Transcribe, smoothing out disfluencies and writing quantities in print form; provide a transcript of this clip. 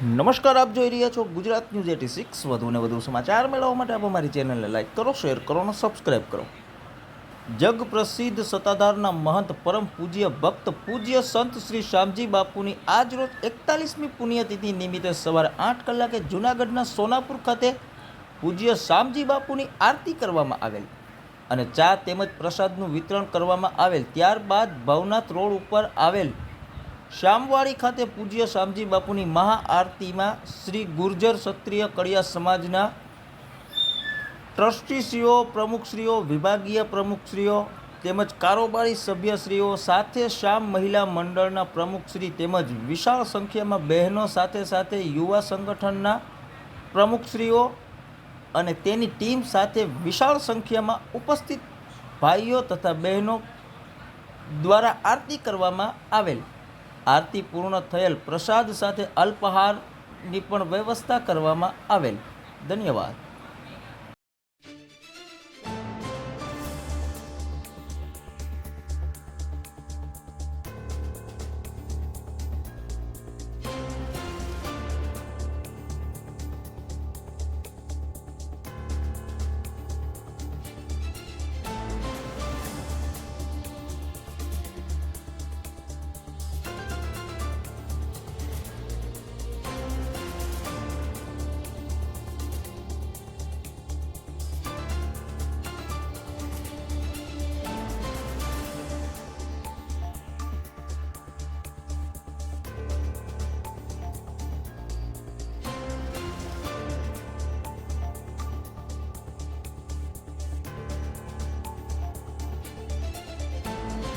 નમસ્કાર, આપ જોઈ રહ્યા છો ગુજરાત ન્યૂઝ 86। વધુને વધુ સમાચાર મેળવવા માટે આપ અમારી ચેનલને લાઇક કરો, શેર કરો અને સબસ્ક્રાઇબ કરો। જગ પ્રસિદ્ધ સત્તાધારના મહંત પરમ પૂજ્ય ભક્ત પૂજ્ય સંત શ્રી શામજી બાપુની આજરોજ 41મી પુણ્યતિથિ નિમિત્તે સવારે 8 કલાકે જૂનાગઢના સોનાપુર ખાતે પૂજ્ય શામજી બાપુની આરતી કરવામાં આવેલ અને ચા તેમજ પ્રસાદનું વિતરણ કરવામાં આવેલ। ત્યારબાદ ભવનાથ રોડ ઉપર આવેલ શ્યામવાડી ખાતે પૂજ્ય શામજી બાપુની મહાઆરતીમાં શ્રી ગુર્જર ક્ષત્રિય કડિયા સમાજના ટ્રસ્ટીશ્રીઓ, પ્રમુખશ્રીઓ, વિભાગીય પ્રમુખશ્રીઓ તેમજ કારોબારી સભ્યશ્રીઓ સાથે શ્યામ મહિલા મંડળના પ્રમુખશ્રી તેમજ વિશાળ સંખ્યામાં બહેનો સાથે યુવા સંગઠનના પ્રમુખશ્રીઓ અને તેની ટીમ સાથે વિશાળ સંખ્યામાં ઉપસ્થિત ભાઈઓ તથા બહેનો દ્વારા આરતી કરવામાં આવેલ। આરતી પૂર્ણ થયેલ પ્રસાદ સાથે અલ્પાહારની પણ વ્યવસ્થા કરવામાં આવેલ। ધન્યવાદ।